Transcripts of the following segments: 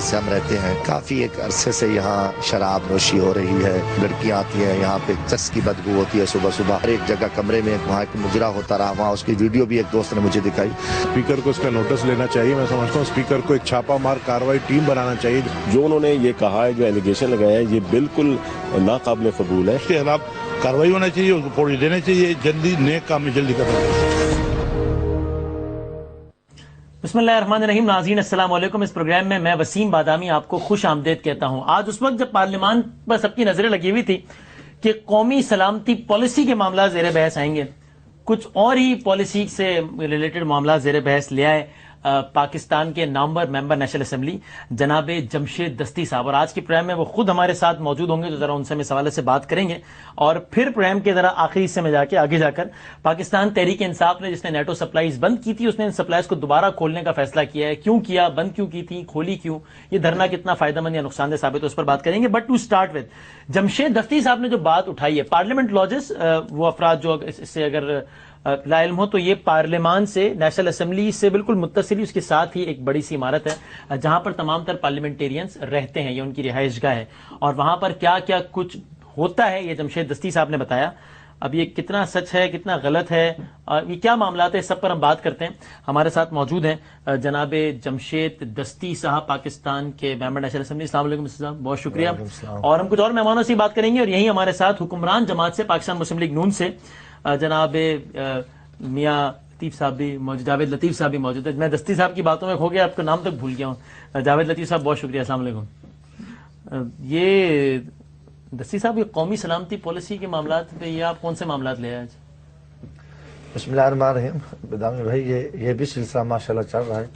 سے ہم رہتے ہیں، کافی ایک عرصے سے یہاں شراب نوشی ہو رہی ہے، لڑکیاں آتی ہیں یہاں پہ، چس کی بدبو ہوتی ہے صبح صبح، ہر ایک جگہ کمرے میں وہاں ایک مجرا ہوتا رہا، وہاں اس کی ویڈیو بھی ایک دوست نے مجھے دکھائی۔ اسپیکر کو اس کا نوٹس لینا چاہیے، میں سمجھتا ہوں اسپیکر کو ایک چھاپا مار کاروائی ٹیم بنانا چاہیے۔ جو انہوں نے یہ کہا ہے، جو ایلیگیشن لگایا ہے، یہ بالکل ناقابل قبول ہے۔ اس کے خلاف کاروائی ہونا چاہیے، اس کو پوری دینا چاہیے، جلدی نیک کام میں جلدی کرنا چاہیے۔ بسم اللہ الرحمن الرحیم۔ ناظرین السلام علیکم۔ اس پروگرام میں وسیم بادامی آپ کو خوش آمدید کہتا ہوں۔ آج اس وقت جب پارلیمان پر سب کی نظریں لگی ہوئی تھی کہ قومی سلامتی پالیسی کے معاملات زیر بحث آئیں گے، کچھ اور ہی پالیسی سے ریلیٹڈ معاملات زیر بحث لے آئے پاکستان کے نامور ممبر نیشنل اسمبلی جناب جمشید دستی صاحب، اور آج کے پروگرام میں وہ خود ہمارے ساتھ موجود ہوں گے، تو ذرا ان سے ہم اس حوالے سے بات کریں گے، اور پھر پروگرام کے ذرا آخری حصے میں آگے جا کر پاکستان تحریک انصاف نے جس نے نیٹو سپلائیز بند کی تھی، اس نے ان سپلائیز کو دوبارہ کھولنے کا فیصلہ کیا ہے، کیوں کیا، بند کیوں کی تھی، کھولی کیوں، یہ دھرنا کتنا فائدہ مند یا نقصان دہ ثابت ہے، اس پر بات کریں گے۔ But to start with Jamshed Dasti صاحب نے جو بات اٹھائی ہے، پارلیمنٹ لاجز، وہ افراد جو اس سے اگر لا علم ہو تو یہ پارلیمان سے، نیشنل اسمبلی سے بالکل متصل، اس کے ساتھ ہی ایک بڑی سی عمارت ہے جہاں پر تمام تر پارلیمنٹیرینز رہتے ہیں، یہ ان کی رہائش گاہ ہے، اور وہاں پر کیا کیا کچھ ہوتا ہے یہ جمشید دستی صاحب نے بتایا۔ اب یہ کتنا سچ ہے، کتنا غلط ہے، یہ کیا معاملات ہے، سب پر ہم بات کرتے ہیں۔ ہمارے ساتھ موجود ہیں جناب جمشید دستی صاحب، پاکستان کے ممبر نیشنل اسمبلی۔ السلام علیکم صاحب، بہت شکریہ۔ اور ہم کچھ اور مہمانوں سے بات کریں گے، اور یہی ہمارے ساتھ حکمران جماعت سے، پاکستان مسلم لیگ نون سے جناب میاں لطیف صاحب بھی موجود، جاوید لطیف صاحب بھی موجود ہے۔ میں دستی صاحب کی باتوں میں کھو گیا، آپ کا نام تک بھول گیا ہوں۔ جاوید لطیف صاحب بہت شکریہ، السلام علیکم۔ یہ دستی صاحب، یہ قومی سلامتی پالیسی کے معاملات پہ یہ آپ کون سے معاملات لے آئے آج؟ بسم اللہ الرحمن الرحیم۔ بدامی بھائی، یہ بھی سلسلہ ماشاءاللہ چل رہا ہے،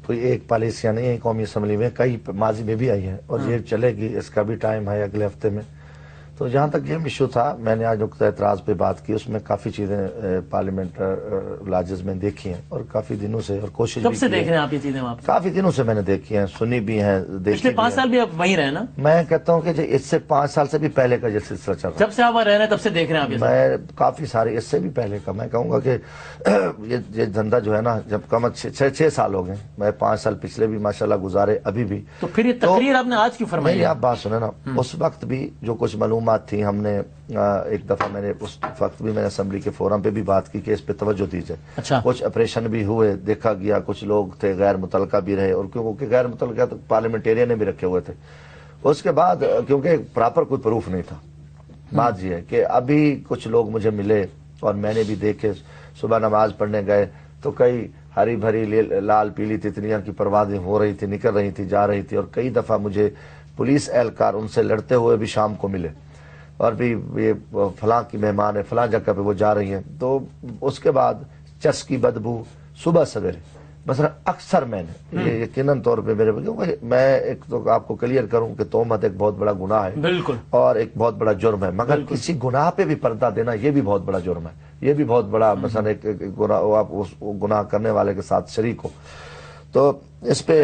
کوئی ایک پالیسیاں نہیں ہے قومی اسمبلی میں، کئی ماضی میں بھی آئی ہے، اور یہ چلے گی، اس کا بھی ٹائم ہے اگلے ہفتے میں۔ تو جہاں تک یہ ایشو تھا، میں نے آج نقطہ اعتراض پہ بات کی، اس میں کافی چیزیں پارلیمنٹ لاجز میں دیکھی ہیں، اور کافی دنوں سے، اور کوشش کب سے دیکھ رہے ہیں آپ یہ چیزیں؟ وہاں کافی دنوں سے میں نے دیکھی ہیں، سنی بھی ہیں، پچھلے 5 سال بھی آپ وہیں رہے نا؟ میں کہتا ہوں کہ اس سے 5 سال سے بھی پہلے کا یہ سلسلہ چل رہا ہے، جب سے آپ وہاں رہ رہے ہیں تب سے دیکھ رہے ہیں آپ؟ میں کافی سارے اس سے بھی پہلے کا، میں کہوں گا کہ یہ دھندا جو ہے نا، جب کم 6 سال ہو گئے، میں 5 سال پچھلے بھی ماشاءاللہ گزارے، ابھی بھی۔ تو پھر یہ تقریر آپ نے آج کیوں فرمائی؟ نہیں، آپ بات سنیں نا، اس وقت بھی جو کچھ معلومات تھیں، ہم نے ایک دفعہ، میں نے اس وقت بھی میں نے اسمبلی کے فورم پہ بھی بات کی کہ اس پہ توجہ دیجیے۔ اچھا۔ کچھ آپریشن بھی ہوئے، دیکھا گیا، کچھ لوگ تھے غیر متعلقہ بھی رہے، اور کیونکہ غیر متعلقہ تو پارلیمنٹیرین نے بھی رکھے ہوئے تھے۔ اس کے بعد کیونکہ پراپر کوئی پروف نہیں تھا، بات یہ ہے کہ ابھی کچھ لوگ مجھے ملے، اور میں نے بھی دیکھے، صبح نماز پڑھنے گئے تو کئی ہری بھری لال پیلی تتلیاں کی پروازیں ہو رہی تھی، نکل رہی تھی، جا رہی تھی، اور کئی دفعہ مجھے پولیس اہلکار ان سے لڑتے ہوئے بھی شام کو ملے، اور بھی یہ فلاں کی مہمان ہے، فلاں جگہ پہ وہ جا رہی ہیں۔ تو اس کے بعد چس کی بدبو صبح سویرے، مثلا اکثر میں نے یہ یقیناً طور پہ میرے، کیونکہ میں ایک تو آپ کو کلیئر کروں کہ تہمت ایک بہت بڑا گناہ ہے، بالکل، اور ایک بہت بڑا جرم ہے، مگر کسی گناہ پہ بھی پردہ دینا یہ بھی بہت بڑا جرم ہے، یہ بھی بہت بڑا، مثلا ایک گناہ، آپ اس گناہ کرنے والے کے ساتھ شریک ہو، تو اس پہ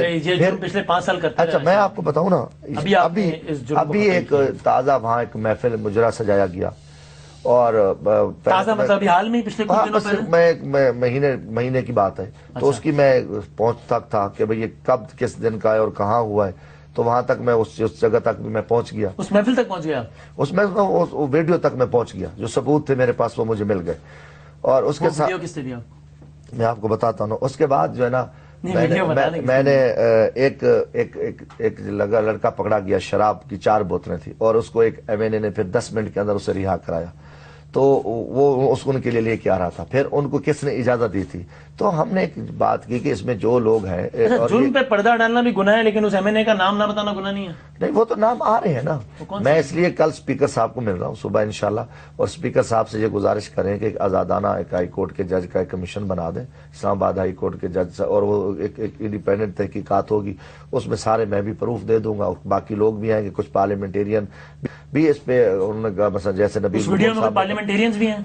پچھلے 5 سال کرتے ہیں۔ اچھا، میں آپ کو بتاؤں نا، ابھی ایک تازہ وہاں ایک محفل مجرا سجایا گیا، اور تازہ مطلب ابھی حال میں پچھلے کچھ دنوں پہلے، مہینے کی بات ہے، تو اس کی میں پہنچتا تھا کہ بھئی یہ کب کس دن کا ہے اور کہاں ہوا ہے، تو وہاں تک میں اس جگہ تک بھی میں پہنچ گیا، اس محفل تک پہنچ گیا، اس میں ویڈیو تک میں پہنچ گیا، جو ثبوت تھے میرے پاس وہ مجھے مل گئے، اور اس کے ساتھ کس نے دیا میں آپ کو بتاتا ہوں۔ اس کے بعد جو ہے نا، میں نے ایک لڑکا پکڑا گیا، شراب کی 4 بوتلیں تھی، اور اس کو ایک ایم این اے نے پھر 10 منٹ کے اندر اسے رہا کرایا، تو وہ اس کو ان کے لیے لے کے آ رہا تھا، پھر ان کو کس نے اجازت دی تھی؟ تو ہم نے ایک بات کی کہ اس میں جو لوگ ہیں، جرم پہ پردہ ڈالنا بھی گناہ ہے، لیکن اس ایم این اے کا نام نہ بتانا گناہ نہیں ہے؟ نہیں، وہ تو نام آ رہے ہیں نا، میں اس لیے کل اسپیکر صاحب کو مل رہا ہوں صبح انشاءاللہ، اور اسپیکر صاحب سے یہ گزارش کریں کہ ایک آزادانہ ایک ہائی کورٹ کے جج کا ایک کمیشن بنا دیں، اسلام آباد ہائی کورٹ کے جج، اور وہ ایک انڈیپینڈنٹ تحقیقات ہوگی، اس میں سارے میں بھی پروف دے دوں گا، باقی لوگ بھی آئیں گے، کچھ پارلیمنٹیرین بھی اس پہ، انہوں نے مثلا جیسے نبی پارلیمنٹیرینز بھی ہیں،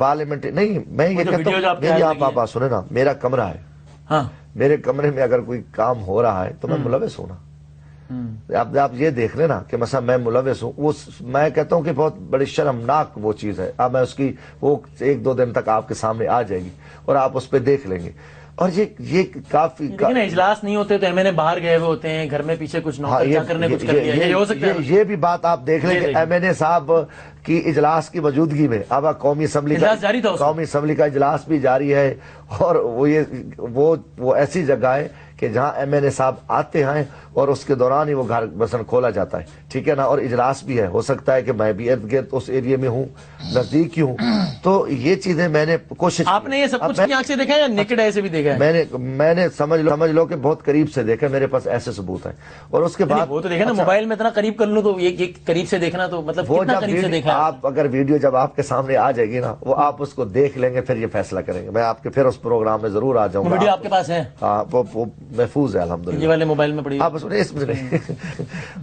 نہیں، میں یہ کہتا ہوں، میری آپ بات سنیں نا، میرا کمرہ ہے، میرے کمرے میں اگر کوئی کام ہو رہا ہے تو میں ملوث ہوں نا، آپ یہ دیکھ لیں نا کہ مثلا میں ملوث ہوں، میں کہتا ہوں کہ بہت بڑی شرمناک وہ چیز ہے، اب میں اس کی وہ 1-2 دن تک آپ کے سامنے آ جائے گی، اور آپ اس پہ دیکھ لیں گے، اور یہ کافی لیکن اجلاس نہیں ہوتے تو ایم این اے باہر گئے ہوئے ہوتے ہیں، گھر میں پیچھے کچھ نوکر کرنے کچھ کر دیا، یہ ہو سکتا ہے؟ یہ بھی بات آپ دیکھ لیں کہ ایم این اے صاحب کی اجلاس کی موجودگی میں اب قومی اسمبلی کا اجلاس بھی جاری ہے، اور وہ ایسی جگہ ہے کہ جہاں ایم این اے صاحب آتے ہیں اور اس کے دوران ہی وہ گھر مثلا کھولا جاتا ہے، ٹھیک ہے نا، اور اجلاس بھی ہے، ہو سکتا ہے کہ میں بھی ارد گرد اس ایریے میں ہوں، نزدیک ہی ہوں، تو یہ چیزیں میں نے کوشش، آپ نے یہ سب کچھ کی آنکھ سے دیکھا ہے یا نیکڈ آئی سے بھی دیکھا ہے؟ میں نے سمجھ لو کہ بہت قریب سے دیکھا، میرے پاس ایسے ثبوت ہیں، اور اس کے بعد وہ تو دیکھا نا، موبائل میں اتنا قریب کر لوں تو یہ قریب سے دیکھنا تو مطلب کتنا قریب سے دیکھا ہے؟ آپ اگر ویڈیو جب آپ کے سامنے آ جائے گی نا، وہ آپ اس کو دیکھ لیں گے، پھر یہ فیصلہ کریں گے، میں آپ کے پھر اس پروگرام میں ضرور آ جاؤں گا۔ ویڈیو آپ کے پاس ہے؟ ہاں، وہ محفوظ ہے الحمدللہ، یہ والے موبائل میں پڑی آپ اس میں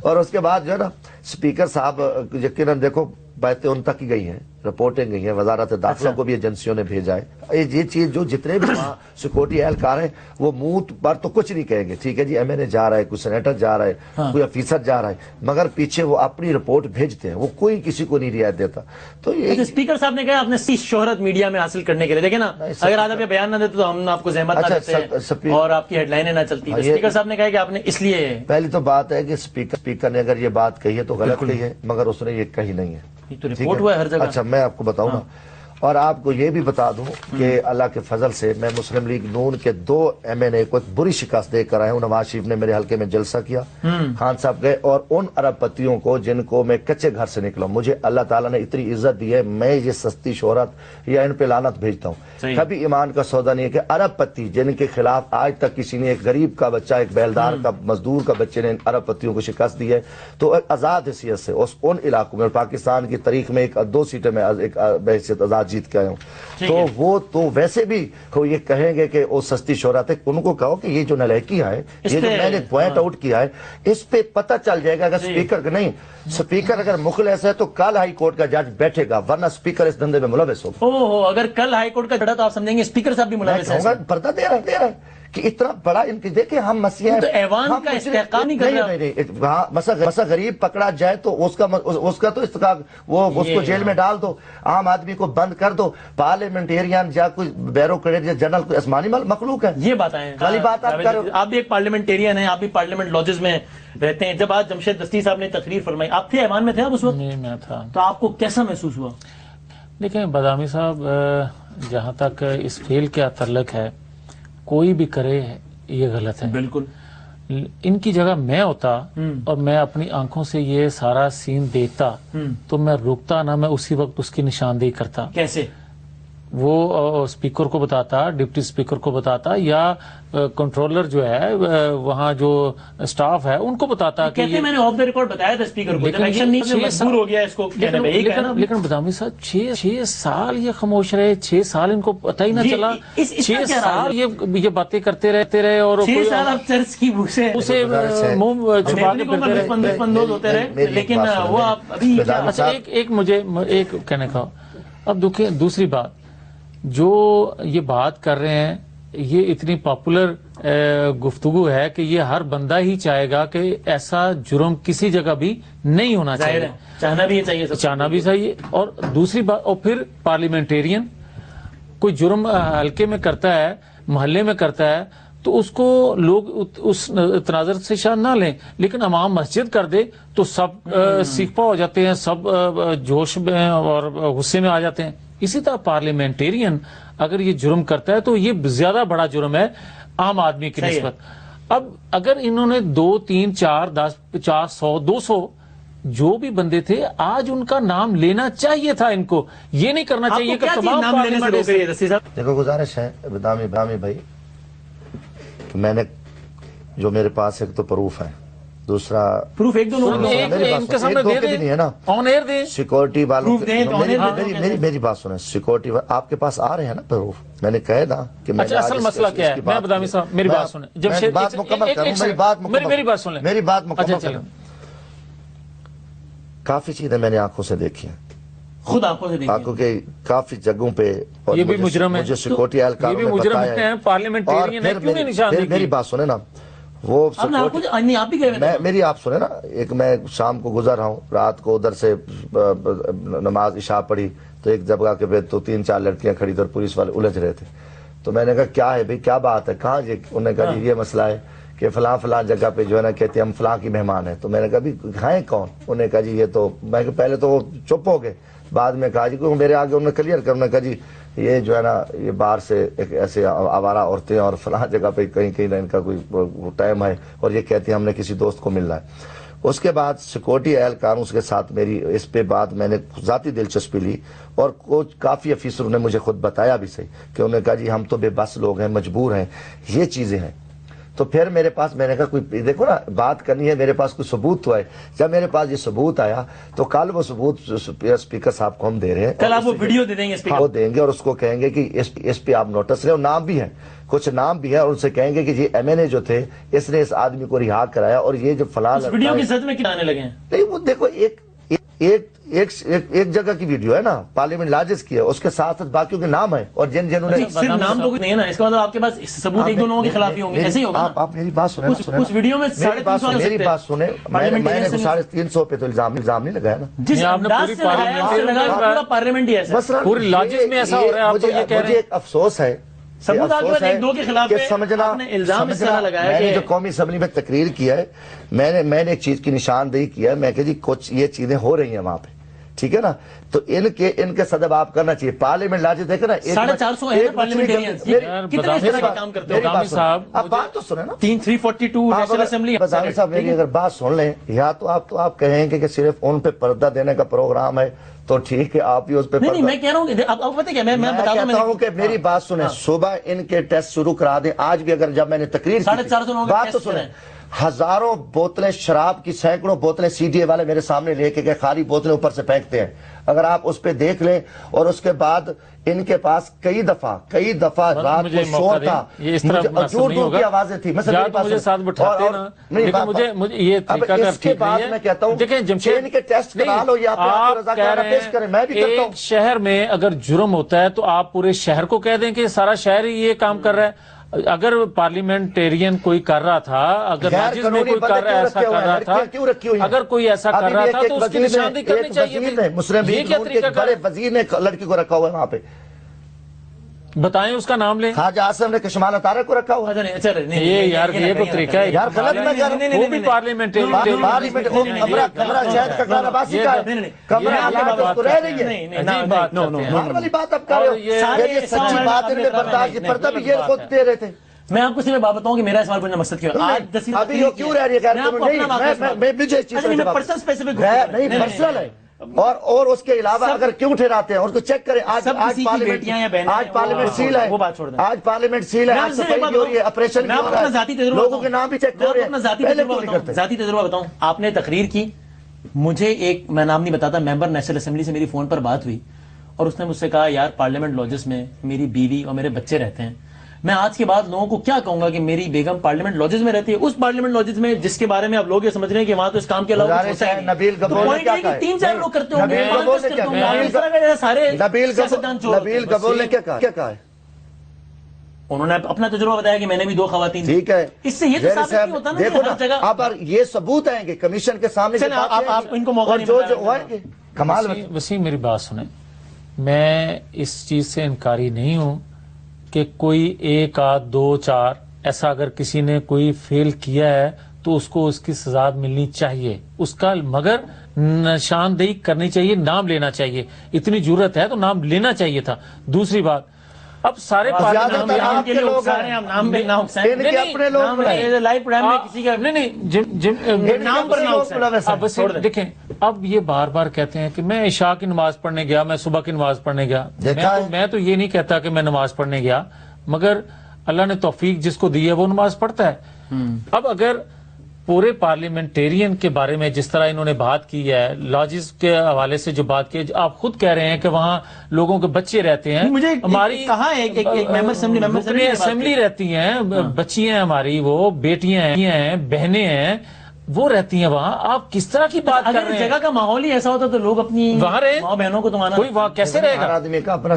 اور اس کے بعد جو ہے نا اسپیکر صاحب یقیناً دیکھو باتیں ان تک ہی گئی ہیں، رپورٹیں گئی ہیں، وزارت داخلہ کو بھی ایجنسیوں نے بھیجا ہے، یہ چیز جو جتنے بھی وہاں سیکورٹی اہلکار ہیں وہ منہ پر تو کچھ نہیں کہیں گے، ٹھیک ہے جی ایم این اے جا رہا ہے، کوئی سینیٹر جا رہا ہے، کوئی افیسر جا رہا ہے، مگر پیچھے وہ اپنی رپورٹ بھیجتے ہیں، وہ کوئی کسی کو نہیں رعایت دیتا۔ تو یہ اسپیکر صاحب نے کہا آپ نے شہرت میڈیا میں حاصل کرنے کے لیے، دیکھیں نا اگر آپ بیان نہ دیتے تو ہم آپ کو زحمت نہ دیتے اور آپ کی ہیڈ لائنیں نہ چلتی، اسپیکر صاحب نے کہا کہ آپ نے اس لیے، پہلی تو بات ہے کہ اسپیکر نے اگر یہ بات کہی ہے تو غلط کہی ہے، مگر اس نے یہ کہی نہیں ہے، تو رپورٹ ہوا ہے ہر جگہ۔ اچھا میں آپ کو بتاؤں نا، اور آپ کو یہ بھی بتا دوں کہ اللہ کے فضل سے میں مسلم لیگ نون کے 2 ایم این اے کو ایک بری شکست دے کر آیا ہوں۔ نواز شریف نے میرے حلقے میں جلسہ کیا، خان صاحب گئے، اور ان ارب پتیوں کو جن کو میں کچے گھر سے نکلا، مجھے اللہ تعالیٰ نے اتنی عزت دی ہے، میں یہ سستی شہرت یا ان پہ لعنت بھیجتا ہوں، کبھی ایمان کا سودا نہیں ہے کہ ارب پتی جن کے خلاف آج تک کسی نے، ایک غریب کا بچہ، ایک بیلدار کا مزدور کا بچے نے ارب پتیوں کو شکست دی ہے، تو آزاد حیثیت سے ان علاقوں میں، پاکستان کی تاریخ میں 2 سیٹیں میں بحیثیت آزاد جیت کے آیا ہوں، تو وہ تو ویسے بھی یہ کہیں گے کہ وہ سستی شہرت ہے، ان کو کہو کہ یہ جو نلائکی ہے، یہ جو میں نے پوائنٹ آؤٹ کیا ہے، اس پہ پتہ چل جائے گا اگر اسپیکر نہیں، اسپیکر اگر مخلص ہے تو کل ہائی کورٹ کا جج بیٹھے گا، ورنہ اسپیکر اس دھندے میں ملوث ہوگا۔ اگر کل ہائی کورٹ کا جڑا تو آپ سمجھیں گے اسپیکر صاحب بھی ملوث ہیں، پردہ دے رہا ہے کہ اتنا بڑا ان کی، دیکھیں ہم مسئلہ تو ایوان کا استحقاق نہیں کر رہا، نہیں، مسا غریب پکڑا جائے تو اس کا تو استحقاق، وہ اس کو جیل میں ڈال دو، عام آدمی کو بند کر دو، پارلیمنٹیرین یا کوئی بیوروکریٹ یا جنرل کوئی آسمانی مخلوق ہے، یہ بات ہے والی بات آپ کرو۔ آپ بھی ایک پارلیمنٹیرین ہیں، آپ بھی پارلیمنٹ لاجز میں رہتے ہیں، جب آج جمشید دستی صاحب نے تقریر فرمائی، آپ تھے ایوان میں تھے آپ اس وقت؟ نہیں میں تھا۔ تو آپ کو کیسا محسوس ہوا؟ دیکھیں بادامی صاحب، جہاں تک اس فیل کا تعلق ہے، کوئی بھی کرے یہ غلط ہے، بالکل۔ ان کی جگہ میں ہوتا اور میں اپنی آنکھوں سے یہ سارا سین دیکھتا تو میں رکتا نہ، میں اسی وقت اس کی نشاندہی کرتا۔ کیسے؟ وہ اسپیکر کو بتاتا، ڈپٹی اسپیکر کو بتاتا، یا کنٹرولر جو ہے وہاں جو سٹاف ہے ان کو بتاتا کہ کہتے میں نے آف دا ریکارڈ بتایا تھا اسپیکر کو، جب ایکشن نہیں مجبور ہو گیا اس کو کہنے میں، لیکن بدامی صاحب 6 سال یہ خاموش رہے، 6 سال ان کو پتہ ہی نہ چلا، 6 سال یہ باتیں کرتے رہے، اور 6 سال اب چرچ کی اسے منہ چھپا کے ہوتے رہے، لیکن وہ ابھی اچھا ایک مجھے ایک کہنے کا، اب دیکھیں دوسری بات، جو یہ بات کر رہے ہیں یہ اتنی پاپولر گفتگو ہے کہ یہ ہر بندہ ہی چاہے گا کہ ایسا جرم کسی جگہ بھی نہیں ہونا چاہیے، چاہنا بھی چاہیے، چاہنا بھی چاہیے۔ اور دوسری بات، اور پھر پارلیمنٹیرین کوئی جرم حلقے میں کرتا ہے، محلے میں کرتا ہے، تو اس کو لوگ اس تناظر سے شان نہ لیں، لیکن امام مسجد کر دے تو سب سیکھپا ہو جاتے ہیں، سب جوش میں اور غصے میں آ جاتے ہیں۔ اسی طرح پارلیمنٹیرین اگر یہ جرم کرتا ہے تو یہ زیادہ بڑا جرم ہے عام آدمی کی نسبت۔ اب اگر انہوں نے 2 3 4 10 50 100 200 جو بھی بندے تھے، آج ان کا نام لینا چاہیے تھا، ان کو یہ نہیں کرنا چاہیے کہ تمام نام لینے سے روک رہی ہے دستی صاحب؟ دیکھو گزارش ہے بدامی بھائی، میں نے جو میرے پاس ایک تو پروف ہے، دوسرا پروف ایک دو لوگ نہیں ہے نا، سیکورٹی والوں، میری بات سنیں، سیکورٹی آپ کے پاس آ رہے ہیں نا پروف، میں نے کہا نا کہ میں اصل مسئلہ کیا ہے، میں بدامی صاحب میری بات سنیں، جب بات مکمل کروں، میری بات سنیں، میری بات مکمل کروں، کافی چیزیں میں نے آنکھوں سے دیکھی ہیں، خود آنکھوں سے دیکھی، آنکھوں کے کافی جگہوں پہ، یہ بھی مجرم ہے، مجھے سیکورٹی اہلکاروں نے بتایا ہے، پارلیمنٹیرین ہے، کیوں نہیں نشان دیکھی؟ میری بات سنیں نا، وہ میری آپ سنیں نا، ایک میں شام کو گزر رہا ہوں، رات کو ادھر سے نماز عشاء پڑھی تو ایک جگہ کے پہ تو 3 4 لڑکیاں کھڑی تھی اور پولیس والے الجھ رہے تھے، تو میں نے کہا کیا ہے بھائی، کیا بات ہے، کہاں جی؟ انہوں نے کہا جی یہ مسئلہ ہے کہ فلاں فلاں جگہ پہ جو ہے نا کہتے ہیں ہم فلاں کی مہمان ہیں. تو میں نے کہا بھی ہیں کون؟ انہوں نے کہا جی یہ تو، میں کہ پہلے تو وہ چپ ہو گئے، بعد میں کہا جی کیونکہ میرے آگے انہوں نے کلیئر کر، انہوں نے کہا جی یہ جو ہے نا یہ باہر سے ایک ایسے آوارہ عورتیں اور فلاں جگہ پہ کہیں کہیں ان کا کوئی ٹائم ہے اور یہ کہتے ہیں ہم نے کسی دوست کو ملنا ہے. اس کے بعد سیکورٹی اہلکاروں کے ساتھ میری اس پہ بات میں نے ذاتی دلچسپی لی اور کچھ کافی افیسروں نے مجھے خود بتایا بھی صحیح کہ انہوں نے کہا جی ہم تو بے بس لوگ ہیں، مجبور ہیں، یہ چیزیں ہیں. تو پھر میرے پاس، میں نے کہا کوئی دیکھو نا بات کرنی ہے، میرے پاس کوئی ثبوت تو ہے. جب میرے پاس یہ ثبوت آیا تو کل وہ ثبوت اسپیکر صاحب کو ہم دے رہے ہیں، کل آپ وہ ویڈیو دے دیں گے اسپیکر، وہ دیں گے اور اس کو کہیں گے کہ اس پہ آپ نوٹس لیں، اور نام بھی ہیں، کچھ نام بھی ہے، اور ان سے کہیں گے کہ یہ ایم این اے جو تھے اس نے اس آدمی کو رہا کرایا اور یہ جو فلاں ویڈیو کی سچ میں کیا آنے لگے ہیں. نہیں وہ دیکھو ایک جگہ کی ویڈیو ہے نا، پارلیمنٹ لاجز کی ہے، اس کے ساتھ ساتھ باقیوں کے نام ہیں اور جنہوں نے صرف نام تو نہیں ہے نا، اس کا مطلب آپ کے پاس ثبوت ایک دو لوگوں کے خلاف ہی ہوں گے، ایسے ہی ہوگا. آپ میری بات سنیں، اس ویڈیو میں 350 میری بات سنیں، میں نے 350 پہ تو الزام نہیں لگایا نا. جس انداز سے لگایا اس سے لگا پورا پارلیمنٹ ہی ایسا پوری لاجز میں ایسا ہو رہا ہے. آپ تو یہ کہہ رہے مجھے ہیں ایک افسوس ہے، ثبوت آپ کے پاس ایک دو کے خلاف ہے، سمجھنا آپ نے الزام اس طرح لگایا میں نے کہ جو قومی اسمبلی میں تقریر کیا ہے، میں نے ایک چیز کی نشاندہی کیا ہے، میں کہ جی کچھ یہ چیزیں ہو رہی ہیں وہاں پہ، ٹھیک ہے نا. تو ان کے صدب آپ کرنا چاہیے. پارلیمنٹ لاجز دیکھیں نا، 450 ہے پارلیمنٹیرینز، کتنے اس طرح کا کام کرتے ہیں. بدامی صاحب اب بات تو سنیں نا، 342 نیشنل اسمبلی. بدامی صاحب میری اگر بات سن لیں، یا تو آپ کہیں کہ صرف ان پہ پردہ دینے کا پروگرام ہے تو ٹھیک ہے، آپ ہی اس پہ نہیں میں کہہ رہا ہوں کہ آپ پتہ کیا، میں کہتا ہوں کہ میری بات سنیں، صبح ان کے ٹیسٹ شروع کرا دیں. آج بھی اگر جب میں نے تقریر 450 لوگوں کے بات تو ٹیسٹ سنیں، ہزاروں بوتلیں شراب کی، سینکڑوں بوتلیں سی ڈی اے والے میرے سامنے لے کے خالی بوتلیں اوپر سے پھینکتے ہیں. اگر آپ اس پہ دیکھ لیں، اور اس کے بعد ان کے پاس کئی دفعہ رات کو شور تھا، دور دور کی آوازیں تھی. مجھے ساتھ بٹھاتے نا، مجھے یہ طریقہ کار ٹھیک نہیں ہے. میں کہتا ہوں دیکھیں جمشید، ان کے ٹیسٹ کرا لو یا آپ کہہ رہے پیش کریں، میں بھی کرتا ہوں. ایک شہر میں اگر جرم ہوتا ہے تو آپ پورے شہر کو کہہ دیں کہ سارا شہر ہی یہ کام کر رہا ہے. اگر پارلیمنٹیرین کوئی کر رہا تھا، اگر لاجز میں کوئی ایسا کر رہا تھا، اگر کوئی ایسا کر رہا تھا تو اس کی نشاندہی کرنی چاہیے. مسلم لیگ نون کے بڑے وزیر نے لڑکی کو رکھا ہوا ہے وہاں پہ، بتائیں اس کا نام لیں. خواجہ آصف نے کشمال اطارہ کو رکھا ہوا ہے. یہ یار یہ کوئی طریقہ ہے یار غلط میں کہہ رہا ہوں. وہ بھی پارلیمنٹیرین کمرہ شاید کا کھانا باسی کا ہے، کمرہ حالات اس کو رہ رہی ہے. نارمل والی بات اب کر رہے ہو، یہ سچی بات ان میں برداشت کی پردہ بھی یہ خود دے رہے تھے. میں آپ کو صرف بات بتاؤں کہ میرا سوال پوچھنا مقصد کیا ہے. آج ابھی یہ کیوں رہ رہی ہے؟ مجھے اس چیز سے نہیں پرسنل ہے. اور اس کے علاوہ اگر کیوں ٹھہراتے ہیں، اس کو چیک کریں. آج پارلیمنٹ سیل ہے، آج پارلیمنٹ سیل ہے، آج صفائی کی ہو رہی ہے، آپریشن کی ہو رہا ہے، لوگوں کے نام بھی چیک ہو رہے ہیں. ذاتی تجربہ بتاؤں، آپ نے تقریر کی، مجھے ایک، میں نام نہیں بتاتا، ممبر نیشنل اسمبلی سے میری فون پر بات ہوئی اور اس نے مجھ سے کہا یار پارلیمنٹ لاجز میں میری بیوی اور میرے بچے رہتے ہیں. میں آج کے بعد لوگوں کو کیا کہوں گا کہ میری بیگم پارلیمنٹ لاجز میں رہتی ہے، اس پارلیمنٹ لاجز میں جس کے بارے میں آپ لوگ یہ سمجھ رہے ہیں کہ وہاں تو اس کام کے علاوہ کچھ ہوتا ہی نہیں. نبیل تو گبول نے کیا کہا ہے؟ 3-4 لوگ کرتے ہوں گے، نبیل گبول نے کیا کہا ہے؟ انہوں نے اپنا تجربہ بتایا کہ میں نے بھی 2 خواتین. ٹھیک ہے، اس سے یہ تو ثابت نہیں ہوتا نا دیکھو کہ ہر جگہ اب یہ ثبوت آئیں گے کمیشن کے سامنے، آپ ان کو موقع نہیں جو کمال. وسیم میری بات سنیں، میں اس چیز سے انکاری نہیں ہوں کہ کوئی 1 آدھ 2 4 ایسا اگر کسی نے کوئی فیل کیا ہے تو اس کو اس کی سزا ملنی چاہیے، اس کا مگر نشاندہی کرنی چاہیے، نام لینا چاہیے. اتنی ضرورت ہے تو نام لینا چاہیے تھا. دوسری بات، اب سارے دیکھیں، اب یہ بار بار کہتے ہیں کہ میں عشاء کی نماز پڑھنے گیا، میں صبح کی نماز پڑھنے گیا. میں تو یہ نہیں کہتا کہ میں نماز پڑھنے گیا، مگر اللہ نے توفیق جس کو دی ہے وہ نماز پڑھتا ہے. اب اگر پورے پارلیمنٹیرین کے بارے میں جس طرح انہوں نے بات کی ہے، لاجز کے حوالے سے جو بات کی ہے، آپ خود کہہ رہے ہیں کہ وہاں لوگوں کے بچے رہتے ہیں، ہماری اسمبلی رہتی ہیں، بچیاں ہیں ہماری، وہ بیٹیاں ہیں، بہنیں ہیں. وہ رہتی ہیں وہاں، آپ کس طرح کی بات کر اگر رہے ہیں؟ جگہ کا ماحول ہی ایسا ہوتا تو لوگ اپنی وہاں رہے، ماں بہنوں کو تو مانا، کوئی وہاں کیسے رہے ہر گا؟ آدمی کا اپنا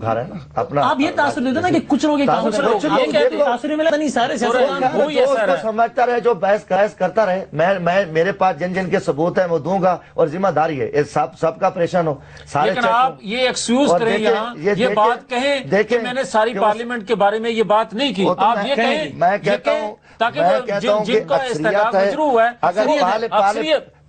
گھر ہے نا، اپنا آپ یہ تاثر دیتے نا کہ کچھ لوگ تاثر ملا نہیں، سارے سیاستدان وہی ایسا کو سمجھتا رہے، جو بحث کرتا رہے، میں میرے پاس جن کے ثبوت ہیں وہ دوں گا، اور ذمہ داری ہے سب کا پریشان ہو، سارے لیکن آپ یہ ایکسکیوز کریں یہاں، یہ بات کہیں کہ میں نے ساری پارلیمنٹ کے بارے میں یہ بات نہیں کی، آپ یہ کہیں، میں کہتا ہوں تاکہ جن کا استحقاق مجروح ہوا ہے، اگر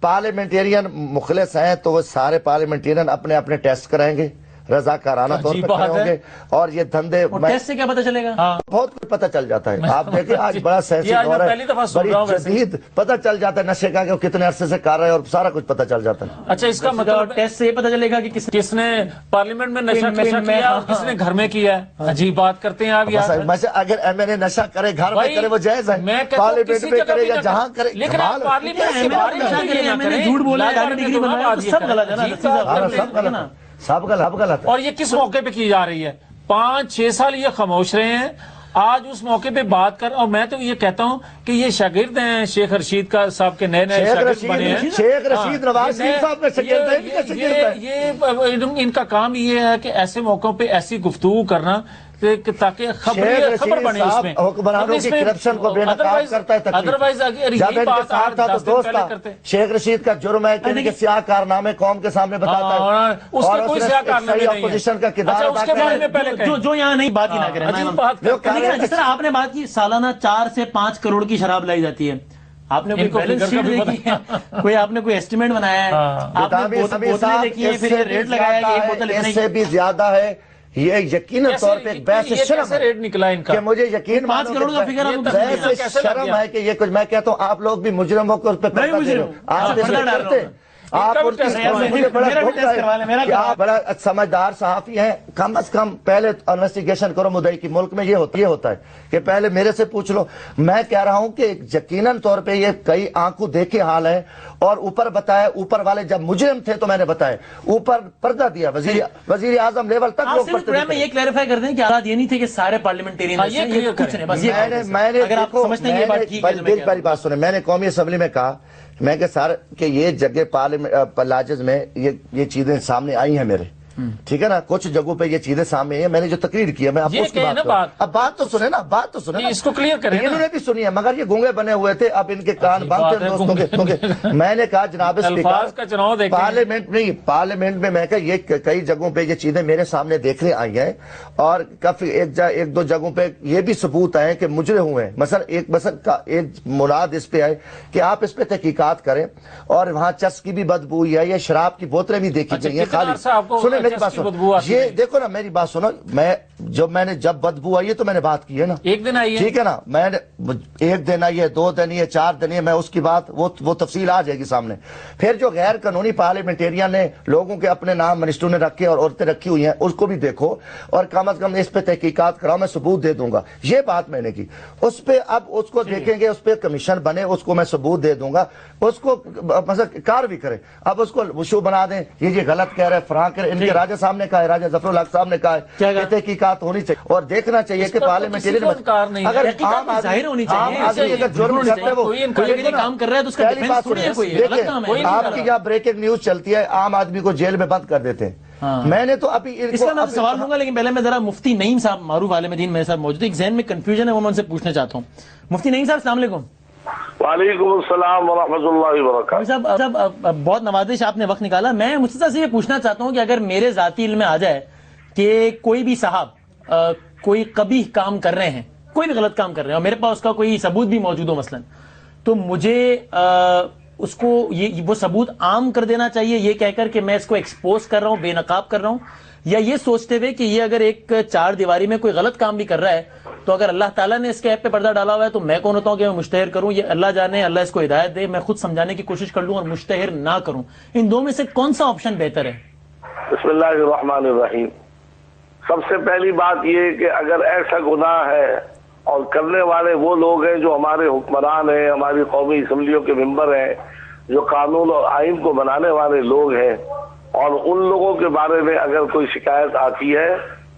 پارلیمنٹیرین مخلص ہیں تو وہ سارے پارلیمنٹیرین اپنے اپنے ٹیسٹ کرائیں گے، رضاکارانہ طور پہ کھڑے ہوں گے، اور یہ دھندے ٹیسٹ سے کیا پتہ چلے گا؟ بہت کچھ پتہ چل جاتا ہے، آپ دیکھیں آج بڑا سینسٹیو دور ہے، بڑی جدید پتہ چل جاتا ہے نشے کا کہ وہ کتنے عرصے سے کر رہے ہیں، اور سارا کچھ پتہ چل جاتا ہے۔ اچھا، اس کا مطلب ٹیسٹ سے یہ پتہ چلے گا کہ کس نے پارلیمنٹ میں نشہ کیا اور کس نے گھر میں کیا ہے؟ عجیب بات کرتے ہیں آپ یار۔ اگر ایم این اے نشہ کرے گھر میں کرے وہ جائز ہے، پارلیمنٹ میں کرے یا جہاں کرے، لیکن آپ پارلیمنٹ کے بارے میں جھوٹ بولا ہے، ڈگری بنایا، سب غلط ہے نا، سب غلط ہے۔ اور یہ کس موقع پہ کی جا رہی ہے؟ 5-6 سال یہ خاموش رہے ہیں، آج اس موقع پہ بات کر، اور میں تو یہ کہتا ہوں کہ یہ شاگرد ہیں شیخ رشید کا صاحب کے نئے شاگرد بنے ہیں، شیخ رشید نواز شریف صاحب کے شاگرد ہیں، یہ ان کا کام یہ ہے کہ ایسے موقعوں پہ ایسی گفتگو کرنا تاکہ خبر بنے اس میں، حکمرانوں کی کرپشن کو بے نقاب کرتا ہے۔ ادروائز اگر جب یہ ان کے بات ساتھ تھا تو دوست تھا، شیخ رشید کا جرم ہے کہ ان کے سیاہ کارنامے قوم کے سامنے بتاتا ہے، اس کے کوئی سیاہ کارنامے نہیں ہیں۔ اپوزیشن کا کردار اس کے بارے میں پہلے کہیں جو یہاں نہیں بات ہی نہ کریں، جس طرح آپ نے بات کی سالانہ 4 سے 5 کروڑ کی شراب لائی جاتی ہے، آپ نے کوئی بیلنس شیٹ دیکھی ہے، کوئی آپ نے کوئی ایسٹیمیٹ بنایا ہے، آپ نے بوتلیں دیکھی ہیں، پھر یہ ریٹ لگایا کہ ایک بوتل اتنے اس سے بھی زیادہ ہے، یہ یقیناً طور پہ ایک بحث شرم ریٹ نکلا ان کا کہ مجھے یقین 5 کروڑ کا فگر آپ کو بحث شرم ہے کہ یہ کچھ، میں کہتا ہوں آپ لوگ بھی مجرم ہو کر اس پہ پردہ دے رہے ہو، آپ اس پہ کرتے آپ مجھے بڑا دکھ رہا ہے کہ آپ بڑا سمجھدار صحافی ہیں، کم از کم پہلے انویسٹیگیشن کرو مدعی کی، ملک میں یہ ہوتا ہے کہ پہلے میرے سے پوچھ لو۔ میں کہہ رہا ہوں کہ یقیناً طور پہ یہ کئی آنکھوں دیکھے حال ہے، اور اوپر بتایا، اوپر والے جب مجرم تھے تو میں نے بتایا، اوپر پردہ دیا، وزیر اعظم لیول تک لوگ پڑھتے میں یہ کلیریفائی کر دیں کہ آراد یہ نہیں تھے کہ سارے پارلیمنٹیرین پہلی بات سنیں، میں نے قومی اسمبلی میں کہا، میں کہ یہ جگہ پارلیمنٹ لاجز میں یہ چیزیں سامنے آئی ہیں میرے، ٹھیک ہے نا، کچھ جگہوں پہ یہ چیزیں سامنے آئی ہیں، میں نے جو تقریر کی ہے میں آپ کو اس کی بات کروں، اب بات تو سنیں نا، بات تو سنیں، اس کو کلیئر کریں، انہوں نے بھی سنی ہے مگر یہ گونگے بنے ہوئے تھے، اب ان کے کان بند تھے دوستوں کے، کیونکہ میں نے کہا جناب اسپیکر پارلیمنٹ میں میں کہا یہ کئی جگہوں پہ یہ چیزیں میرے سامنے دیکھنے آئی ہیں، اور کافی ایک دو جگہوں پہ یہ بھی ثبوت آئے کہ مجرم ہوئے ہیں، مثلا ایک مراد اس پہ آئے کہ آپ اس پہ تحقیقات کریں، اور وہاں چس کی بھی بدبو ہے، یہ شراب کی بوتلیں بھی دیکھی گئی ہیں خالی، سنیں میری بات سنو، یہ دیکھو نا میری بات سنو، جب بدبو آئی ہے تو میں نے بات کی ہے نا، ایک دن آئی ہے، ٹھیک ہے نا، میں نے 1 دن آئی ہے، 2 دن ہے، 4 دن ہے، میں اس کی بات وہ تفصیل آ جائے گی سامنے۔ پھر جو غیر قانونی پارلیمنٹیرین نے لوگوں کے اپنے نام منسٹروں نے رکھے اور عورتیں رکھی ہوئی ہیں، اس کو بھی دیکھو، اور کم از کم اس پہ تحقیقات کراؤ، میں ثبوت دے دوں گا، یہ بات میں نے کی، اس پہ اب اس کو دیکھیں گے، اس پہ کمیشن بنے، اس کو میں ثبوت دے دوں گا، اس کو مثلا کار بھی کرے، اب اس کو وشو بنا دیں، یہ غلط کہہ رہے فراں کرے، ان کے راجہ صاحب نے کہا ہے، راجہ ظفر الحق صاحب نے کہا ہے کہ تحقیقات ہونی چاہیے، اور دیکھنا چاہیے کہ پارلیمنٹیرین اگر ظاہر ہونی چاہیے، اگر جرم کرتے ہیں وہ کام کر رہا ہے تو اس کا ڈیفنس تھوڑی ہے، کوئی غلط کام ہے، آپ کی یہاں بریکنگ نیوز چلتی ہے، عام آدمی کو جیل میں بند کر دیتے ہیں، میں نے تو ابھی اس کا میں سوال لوں گا، لیکن پہلے میں ذرا مفتی نعیم صاحب معروف عالم دین میرے ساتھ موجود ہے، ایک ذہن میں کنفیوژن ہے وہ میں ان سے پوچھنا چاہتا ہوں۔ مفتی نعیم صاحب السلام علیکم۔ وعلیکم السلام ورحمۃ اللہ وبرکاتہ۔ صاحب بہت نوازش آپ نے وقت نکالا، میں مجھ سے یہ پوچھنا چاہتا ہوں کہ اگر میرے ذاتی علم میں آ جائے کہ کوئی بھی صاحب کوئی قبیح کام کر رہے ہیں، کوئی بھی غلط کام کر رہے ہیں، اور میرے پاس اس کا کوئی ثبوت بھی موجود ہو مثلا، تو مجھے اس کو وہ ثبوت عام کر دینا چاہیے، یہ کہہ کر کہ میں اس کو ایکسپوز کر رہا ہوں، بے نقاب کر رہا ہوں، یا یہ سوچتے ہوئے کہ یہ اگر ایک 4 دیواری میں کوئی غلط کام بھی کر رہا ہے تو اگر اللہ تعالیٰ نے اس کے ایپ پہ پردہ ڈالا ہوا ہے تو میں کون ہوتا ہوں کہ میں مشتہر کروں؟ یہ اللہ جانے، اللہ اس کو ہدایت دے، میں خود سمجھانے کی کوشش کر لوں اور مشتہر نہ کروں، ان دو میں سے کون سا آپشن بہتر ہے؟ بسم اللہ الرحمن الرحیم۔ سب سے پہلی بات یہ کہ اگر ایسا گناہ ہے اور کرنے والے وہ لوگ ہیں جو ہمارے حکمران ہیں، ہماری قومی اسمبلیوں کے ممبر ہیں، جو قانون اور آئین کو بنانے والے لوگ ہیں، اور ان لوگوں کے بارے میں اگر کوئی شکایت آتی ہے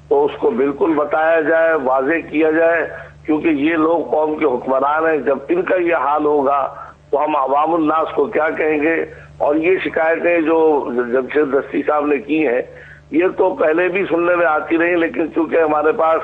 تو اس کو بالکل بتایا جائے، واضح کیا جائے، کیونکہ یہ لوگ قوم کے حکمران ہیں، جب ان کا یہ حال ہوگا تو ہم عوام الناس کو کیا کہیں گے؟ اور یہ شکایتیں جو جمشید دستی صاحب نے کی ہیں یہ تو پہلے بھی سننے میں آتی رہی، لیکن چونکہ ہمارے پاس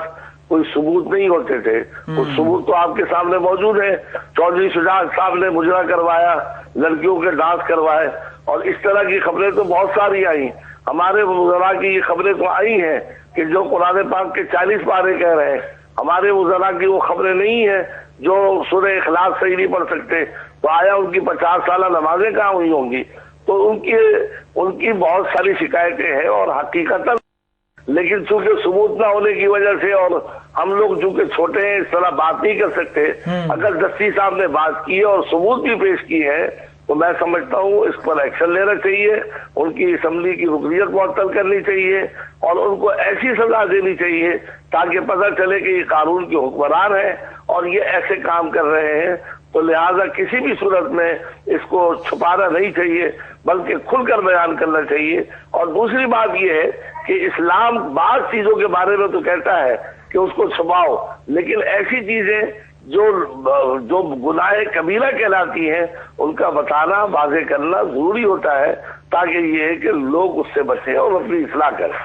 کوئی ثبوت نہیں ہوتے تھے، وہ ثبوت تو آپ کے سامنے موجود ہے۔ چودھری شجاعت صاحب نے مجرا کروایا، لڑکیوں کے ڈانس کروائے، اور اس طرح کی خبریں تو بہت ساری آئی۔ ہمارے وزراء کی یہ خبریں تو آئی ہیں کہ جو قرآن پاک کے 40 پارے کہہ رہے ہیں، ہمارے وزراء کی وہ خبریں نہیں ہیں جو سورہ اخلاص صحیح نہیں پڑھ سکتے، تو آیا ان کی 50 سالہ نمازیں کہاں ہوئی ہوں گی؟ تو ان کی بہت ساری شکایتیں ہیں، اور حقیقتاً لیکن چونکہ ثبوت نہ ہونے کی وجہ سے، اور ہم لوگ چونکہ چھوٹے ہیں اس طرح بات نہیں کر سکتے۔ اگر دستی صاحب نے بات کی ہے اور ثبوت بھی پیش کی ہے تو میں سمجھتا ہوں اس پر ایکشن لینا چاہیے، ان کی اسمبلی کی رکنیت معطل کرنی چاہیے، اور ان کو ایسی سزا دینی چاہیے تاکہ پتہ چلے کہ یہ قانون کے حکمران ہیں اور یہ ایسے کام کر رہے ہیں۔ تو لہذا کسی بھی صورت میں اس کو چھپانا نہیں چاہیے، بلکہ کھل کر بیان کرنا چاہیے۔ اور دوسری بات یہ ہے کہ اسلام بعض چیزوں کے بارے میں تو کہتا ہے کہ اس کو چھپاؤ، لیکن ایسی چیزیں جو گناہ کبیرہ کہلاتی ہیں ان کا بتانا، واضح کرنا ضروری ہوتا ہے، تاکہ یہ ہے کہ لوگ اس سے بچیں اور اپنی اصلاح کریں۔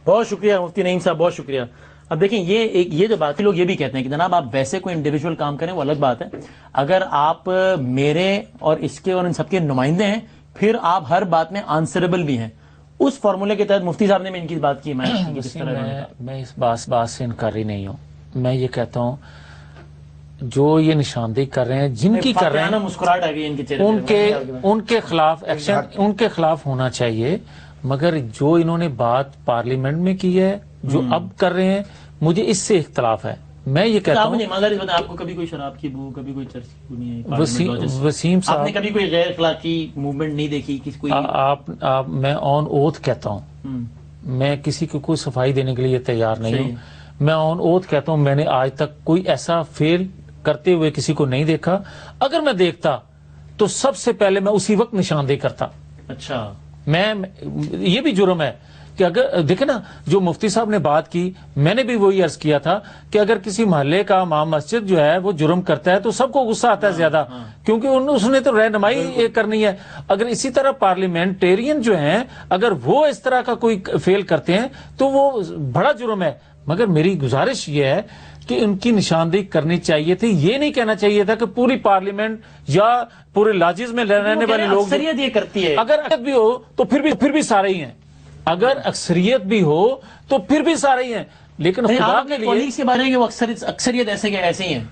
بہت شکریہ مفتی نعیم صاحب، بہت شکریہ۔ اب دیکھیں یہ جو باقی لوگ یہ بھی کہتے ہیں کہ جناب آپ ویسے کوئی انڈیویجول کام کریں وہ الگ بات ہے، اگر آپ میرے اور اس کے اور ان سب کے نمائندے ہیں پھر آپ ہر بات میں آنسریبل بھی ہیں۔ اس فارمولے کے تحت مفتی صاحب نے ان کی بات کی، میں اس بات سے انکاری نہیں ہوں۔ میں یہ کہتا ہوں جو یہ نشاندہی کر رہے ہیں، جن کی کر رہے ہیں، مسکراہٹ آ گئی ان کے چہرے، ان کے خلاف ایکشن ان کے خلاف ہونا چاہیے، مگر جو انہوں نے بات پارلیمنٹ میں کی ہے، جو اب کر رہے ہیں، مجھے اس سے اختلاف ہے۔ میں یہ کہتا ہوں آپ کو کبھی کوئی شراب کی بو، کبھی کوئی چرچ کی بو نہیں ہے؟ وسیم صاحب، آپ نے کبھی کوئی غیر اخلاقی موومنٹ نہیں دیکھی؟ میں آن اوتھ کہتا ہوں، میں کسی کو کوئی صفائی دینے کے لیے تیار نہیں ہوں۔ میں آن اوتھ کہتا ہوں میں نے آج تک کوئی ایسا فیل کرتے ہوئے کسی کو نہیں دیکھا۔ اگر میں دیکھتا تو سب سے پہلے میں اسی وقت نشاندہی کرتا۔ اچھا، یہ بھی جرم ہے کہ اگر دیکھیں نا، جو مفتی صاحب نے بات کی، میں نے بھی وہی عرض کیا تھا کہ اگر کسی محلے کا امام مسجد جو ہے وہ جرم کرتا ہے تو سب کو غصہ آتا ہے زیادہ، کیونکہ اس نے تو رہنمائی کرنی ہے۔ اگر اسی طرح پارلیمنٹرین جو ہیں اگر وہ اس طرح کا کوئی فیل کرتے ہیں تو وہ بڑا جرم ہے۔ مگر میری گزارش یہ ہے کہ ان کی نشاندہی کرنی چاہیے تھی، یہ نہیں کہنا چاہیے تھا کہ پوری پارلیمنٹ یا پورے لاجز میں رہنے والے لوگ اکثریت یہ کرتی ہے۔ اگر اکثریت بھی ہو تو پھر بھی سارے ہی ہیں، اگر اکثریت بھی ہو تو پھر بھی سارے ہی ہیں، لیکن خدا کے لیے کے بارے میں وہ اکثریت ایسے ہی ہیں۔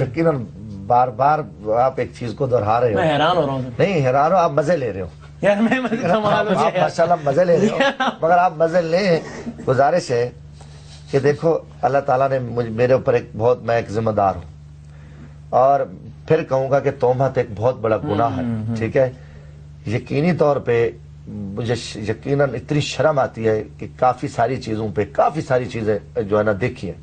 یقیناً بار بار آپ ایک چیز کو دہرا رہے ہو، میں حیران ہو رہا ہوں۔ نہیں حیران ہو، آپ مزے لے رہے ہو یار میں آپ ماشاءاللہ مزے لے رہے ہو، مگر آپ مزے لیں۔ گزارش ہے کہ دیکھو اللہ تعالیٰ نے میرے اوپر میں ایک ذمہ دار ہوں، اور پھر کہوں گا کہ تہمت ایک بہت بڑا گناہ ہے، ٹھیک ہے۔ یقینی طور پہ مجھے یقیناً اتنی شرم آتی ہے کہ کافی ساری چیزیں جو ہے نا دیکھی ہیں،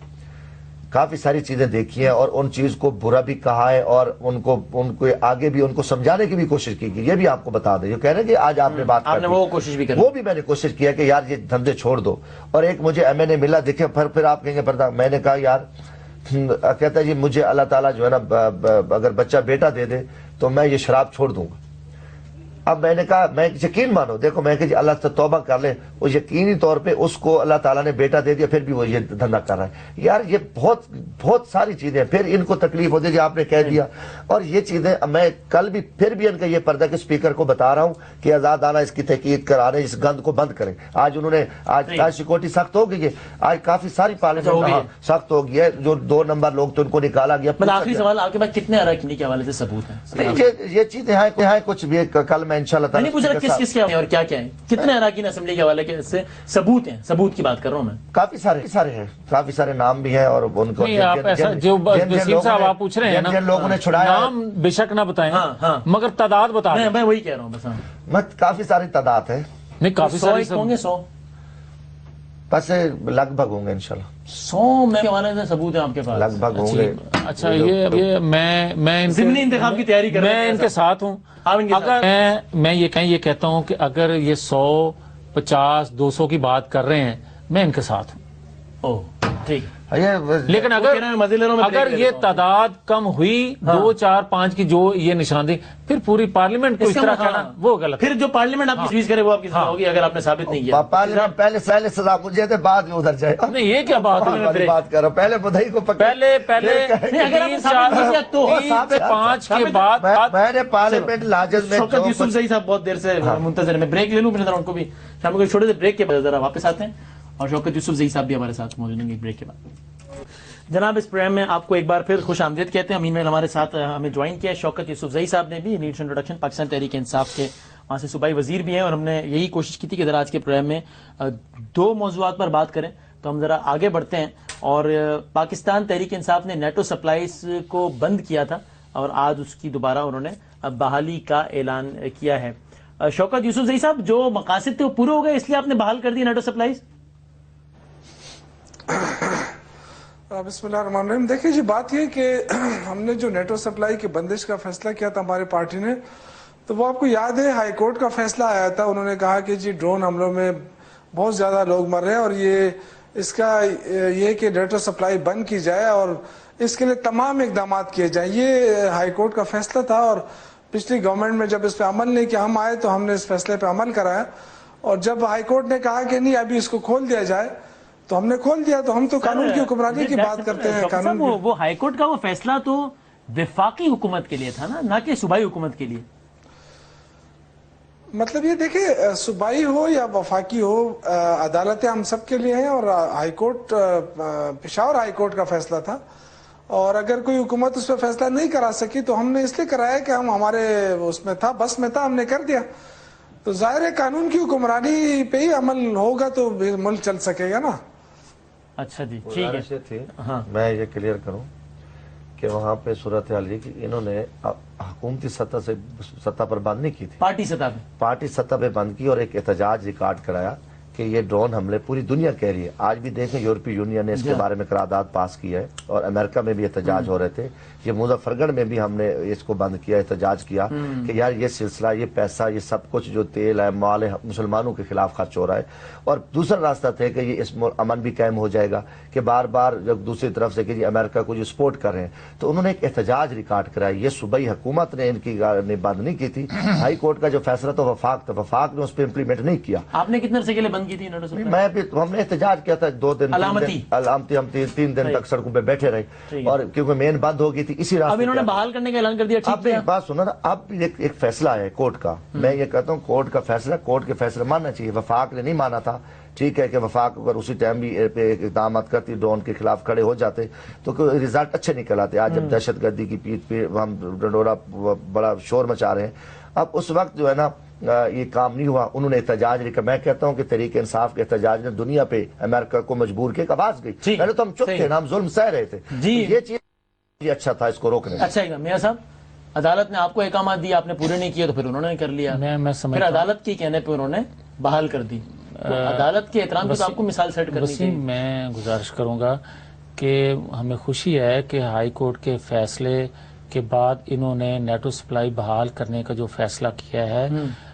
کافی ساری چیزیں دیکھی ہیں، اور ان چیز کو برا بھی کہا ہے، اور ان کو آگے بھی ان کو سمجھانے کی بھی کوشش کی گئی۔ یہ بھی آپ کو بتا دیں، جو کہہ رہے ہیں کہ آج آپ نے بات کی، وہ کوشش بھی وہ بھی میں نے کوشش کیا کہ یار یہ دھندے چھوڑ دو۔ اور ایک مجھے ایم این اے ملا، دیکھیں پھر آپ کہیں گے پردہ، میں نے کہا یار، کہتا ہے جی مجھے اللہ تعالیٰ جو ہے نا اگر بچہ بیٹا دے دے تو میں یہ شراب چھوڑ دوں گا۔ اب میں نے کہا میں یقین مانو، دیکھو میں کہ جی اللہ سے توبہ کر لے، وہ یقینی طور پہ اس کو اللہ تعالیٰ نے بیٹا دے دیا، پھر بھی وہ یہ دھندا کر رہا ہے۔ یار یہ بہت ساری چیزیں، پھر ان کو تکلیف ہوتی ہے، آپ نے کہہ دیا، اور یہ چیزیں میں کل بھی پھر بھی ان کا یہ پردہ کے اسپیکر کو بتا رہا ہوں کہ آزادانہ اس کی تحقیق کرانے، اس گند کو بند کریں۔ آج انہوں نے آج سیکورٹی سخت ہو گئی ہے، آج کافی ساری پارلیمنٹ سخت ہو گئی ہے، جو 2 نمبر لوگ تو ان کو نکالا گیا۔ آخری سوال آپ کے پاس کتنے اراکینی کے حوالے سے ثبوت ہیں؟ یہ چیزیں ہیں کچھ بھی، کل میں انشاءاللہ تعالیٰ نہیں پوچھ رہا کس کے اور کیا ہیں، کتنے اراکین اسمبلی کے حوالے سے ثبوت ہیں، ثبوت کی بات کر رہا ہوں میں۔ کافی سارے ہیں، کافی سارے نام بھی ہیں، اور ان کو جو وسیم صاحب آپ پوچھ رہے ہیں جن لوگوں نے چھڑایا، نام بے شک نہ بتائیں مگر تعداد بتا دیں۔ میں وہی کہہ رہا ہوں بس۔ مت کافی ساری تعداد ہے، نہیں کافی ساری ہوں گے، 100 بس لگ بھگ ہوں گے انشاءاللہ، 100 میں حوالے سے ثبوت ہیں آپ کے پاس؟ لگ بھگ ہوں گے۔ اچھا یہ میں ضمنی انتخاب کی تیاری کر رہے ہیں، میں ان کے ساتھ ہوں۔ اگر میں یہ کہتا ہوں کہ اگر یہ 100 50 200 کی بات کر رہے ہیں، میں ان کے ساتھ ہوں۔ ٹھیک لیکن اگر یہ تعداد کم ہوئی 2 4 5 کی جو یہ نشاندہی، پھر پوری پارلیمنٹ کو اس طرح کہنا وہ غلط، پھر جو پارلیمنٹ آپ کی کرے وہ آپ کی سزا ہوگی اگر آپ نے ثابت نہیں کیا. پارلیمنٹ پہلے سزا مجھے دے بعد میں ادھر جائے. نہیں یہ کیا بات ہے، بات کرو پہلے بدھائی کو پہلے 3 4 5 کے بعد میں نے پارلیمنٹ لاجز میں شوکت یوسف زئی صاحب بہت دیر سے منتظر ہیں. میں بریک لے لوں پھر ان کو بھی شام کو چھوٹے سے بریک کے بعد ذرا واپس آتے ہیں اور شوکت یوسف زئی صاحب بھی ہمارے ساتھ موجود ہیں بریک کے بعد. جناب اس پروگرام میں آپ کو ایک بار پھر خوش آمدید کہتے ہیں. امین میں ہمارے ساتھ ہمیں جوائن کیا ہے شوکت یوسف زئی صاحب نے بھی، نیڈس انٹروڈکشن پاکستان تحریک انصاف کے وہاں سے صوبائی وزیر بھی ہیں، اور ہم نے یہی کوشش کی تھی کہ ذرا آج کے پروگرام میں 2 موضوعات پر بات کریں. تو ہم ذرا آگے بڑھتے ہیں. اور پاکستان تحریک انصاف نے نیٹو سپلائز کو بند کیا تھا اور آج اس کی دوبارہ انہوں نے بحالی کا اعلان کیا ہے. شوکت یوسف زئی صاحب، جو مقاصد تھے وہ پورے ہو گئے اس لیے آپ نے بحال کر دی نیٹو سپلائز؟ بسم اللہ الرحمن الرحیم. دیکھیں جی، بات یہ کہ ہم نے جو نیٹو سپلائی کی بندش کا فیصلہ کیا تھا ہماری پارٹی نے، تو وہ آپ کو یاد ہے ہائی کورٹ کا فیصلہ آیا تھا. انہوں نے کہا کہ جی ڈرون حملوں میں بہت زیادہ لوگ مر رہے ہیں اور اس کا یہ کہ نیٹو سپلائی بند کی جائے اور اس کے لیے تمام اقدامات کیے جائیں. یہ ہائی کورٹ کا فیصلہ تھا اور پچھلی گورنمنٹ میں جب اس پہ عمل نہیں کیا، ہم آئے تو ہم نے اس فیصلے پہ عمل کرایا. اور جب ہائی کورٹ نے کہا کہ نہیں ابھی اس کو کھول دیا جائے تو ہم نے کھول دیا. تو ہم تو قانون کی حکمرانی کی بات کرتے ہیں. قانون وہ ہائی کورٹ کا وہ فیصلہ تو وفاقی حکومت کے لیے تھا نا، نہ کہ صوبائی حکومت کے لیے. مطلب یہ دیکھیں صوبائی ہو یا وفاقی ہو، عدالتیں ہم سب کے لیے ہیں اور high court Peshawar high court کا فیصلہ تھا. اور اگر کوئی حکومت اس پہ فیصلہ نہیں کرا سکی تو ہم نے اس لیے کرایا کہ ہم ہمارے اس میں تھا، بس میں تھا، ہم نے کر دیا. تو ظاہر ہے قانون کی حکمرانی پہ ہی عمل ہوگا تو ملک چل سکے گا نا. اچھا جی ٹھیک ہے. میں یہ کلیئر کروں کہ وہاں پہ صورتحال یہ کہ انہوں نے حکومتی سطح پر بند نہیں کی تھی، پارٹی سطح پہ بند کی اور ایک احتجاج ریکارڈ کرایا کہ یہ ڈرون حملے پوری دنیا کہہ رہی ہے. آج بھی دیکھیں یورپی یونین نے اس کے بارے میں قرارداد پاس کی ہے اور امریکہ میں بھی احتجاج ہو رہے تھے. یہ مظفر گڑھ میں بھی ہم نے اس کو بند کیا، احتجاج کیا کہ یار یہ سلسلہ، یہ پیسہ، یہ سب کچھ جو تیل ہے، مال ہے، مسلمانوں کے خلاف خرچ ہو رہا ہے. اور دوسرا راستہ تھا کہ یہ اس امن بھی قائم ہو جائے گا کہ بار بار جب دوسری طرف سے کہ جی امریکہ کو جو سپورٹ کر رہے ہیں. تو انہوں نے ایک احتجاج ریکارڈ کرایا. یہ صوبائی حکومت نے ان کی بند نہیں کی تھی. ہائی کورٹ کا جو فیصلہ تو وفاق تھا، وفاق نے اس پہ امپلیمنٹ نہیں کیا. آپ نے کتنے عرصے کے لیے بند کی تھی؟ ہم نے احتجاج کیا تھا 2 دن علامتی، ہم 3 دن تک سڑکوں پہ بیٹھے رہے اور کیونکہ مین بند ہو گئی تھی. اسی راستے اب انہوں نے بحال کرنے کا اعلان کر دیا. اب بات سنو نا، اب ایک فیصلہ ہے کورٹ کا. میں یہ کہتا ہوں کورٹ کا فیصلہ، کورٹ کے فیصلہ ماننا چاہیے. وفاق نے نہیں مانا تھا. ٹھیک ہے کہ وفاق اگر اسی ٹائم بھی اقدامات کرتی، ڈرون کے خلاف کھڑے ہو جاتے تو رزلٹ اچھے نکل آتے. آج جب دہشت گردی کی پیٹھ پہ ہم ڈنڈورا بڑا شور مچا رہے ہیں، اب اس وقت جو ہے نا یہ کام نہیں ہوا. انہوں نے احتجاج لکھا. میں کہتا ہوں کہ تحریک انصاف کے احتجاج نے دنیا پہ امریکہ کو مجبور کیا کہ آواز گئی. پہلے تو ہم چپ تھے نا، ہم ظلم سہ رہے تھے. یہ چیز اچھا تھا اس کو روکنے. اچھا میاں صاحب، عدالت نے آپ کو احکامات دیے، آپ نے پورے نہیں کیے تو پھر انہوں نے کر لیا. پھر عدالت کے کہنے پہ انہوں نے بحال کر دی. عدالت کے احترام کی تو آپ کو مثال سیٹ کرنی چاہیے. میں گزارش کروں گا کہ ہمیں خوشی ہے کہ ہائی کورٹ کے فیصلے کے بعد انہوں نے نیٹو سپلائی بحال کرنے کا جو فیصلہ کیا ہے،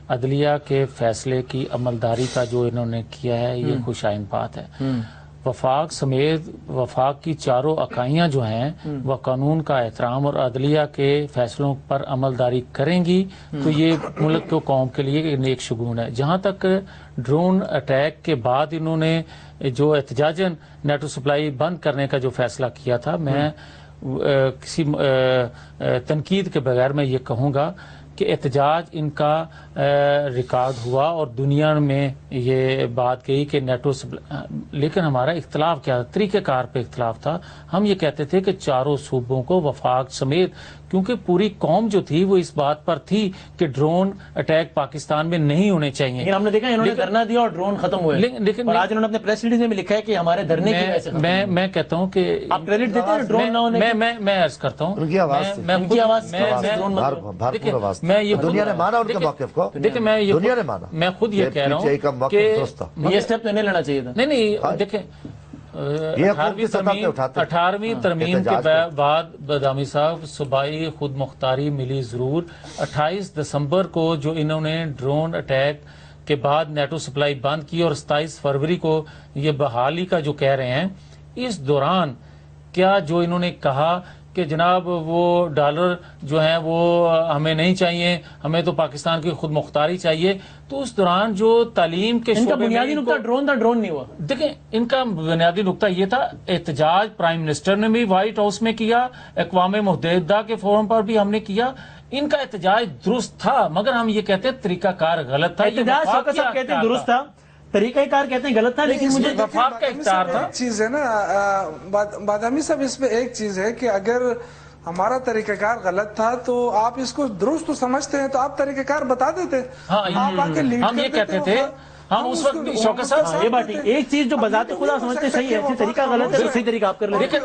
عدلیہ کے فیصلے کی عملداری کا جو انہوں نے کیا ہے، یہ خوش آئند بات ہے. وفاق سمیت وفاق کی چاروں اکائیاں جو ہیں وہ قانون کا احترام اور عدلیہ کے فیصلوں پر عملداری کریں گی تو یہ ملک کو قوم کے لیے ایک نیک شگون ہے. جہاں تک ڈرون اٹیک کے بعد انہوں نے جو احتجاجاً نیٹو سپلائی بند کرنے کا جو فیصلہ کیا تھا، میں کسی تنقید کے بغیر میں یہ کہوں گا کہ احتجاج ان کا ریکارڈ ہوا اور دنیا میں یہ بات کہی کہ نیٹو لیکن ہمارا اختلاف کیا تھا؟ طریقہ کار پہ اختلاف تھا. ہم یہ کہتے تھے کہ چاروں صوبوں کو وفاق سمیت، کیونکہ پوری قوم جو تھی وہ اس بات پر تھی کہ ڈرون اٹیک پاکستان میں نہیں ہونے چاہیے. لیکن ہم نے دیکھا انہوں نے دھرنا دیا اور ڈرون ختم ہوئے. لیکن آج انہوں نے اپنے پریس ریلیز میں لکھا ہے کہ ہمارے دھرنے کی وجہ سے. میں کہتا ہوں کہ آپ کریڈٹ دیتے ہیں ڈرون نہ ہونے. میں عرض کرتا ہوں ان کی آواز میں یہ دنیا نے مانا ان کے موقف کو. دیکھیں میں خود یہ کہہ رہا ہوں کہ یہ سٹیپ تو نہیں لینا چاہیے تھا. نہیں دیکھیں 18ویں ترمیم کے بعد بادامی صاحب صوبائی خود مختاری ملی ضرور. 28 دسمبر کو جو انہوں نے ڈرون اٹیک کے بعد نیٹو سپلائی بند کی اور 27 فروری کو یہ بحالی کا جو کہہ رہے ہیں، اس دوران کیا جو انہوں نے کہا کہ جناب وہ ڈالر جو ہیں وہ ہمیں نہیں چاہیے, ہمیں تو پاکستان کی خود مختاری چاہیے, تو اس دوران جو تعلیم کے ان کا شعبے میں بنیادی نقطہ ڈرون تھا, ڈرون نہیں ہوا. دیکھیں ان کا بنیادی نقطہ یہ تھا, احتجاج پرائم منسٹر نے بھی وائٹ ہاؤس میں کیا, اقوام متحدہ کے فورم پر بھی ہم نے کیا, ان کا احتجاج درست تھا, مگر ہم یہ کہتے ہیں طریقہ کار غلط تھا. احتجاج شوکت صاحب کہتے ہیں درست تھا, طریقہ کار کہتے ہیں غلط تھا, لیکن مجھے وفاق کا اختیار تھا. ایک چیز ہے نا بادامی صاحب, اس میں ایک چیز ہے کہ اگر ہمارا طریقہ کار غلط تھا تو آپ اس کو درست تو سمجھتے ہیں تو آپ طریقہ کار بتا دیتے. آپ آ کے لیڈ ہم یہ کہتے تھے, ہم اس وقت بھی شوکت صاحب یہ بات ایک چیز جو بذات خدا سمجھتے صحیح ہے, طریقہ غلط ہے, صحیح طریقہ آپ کر لیں. لیکن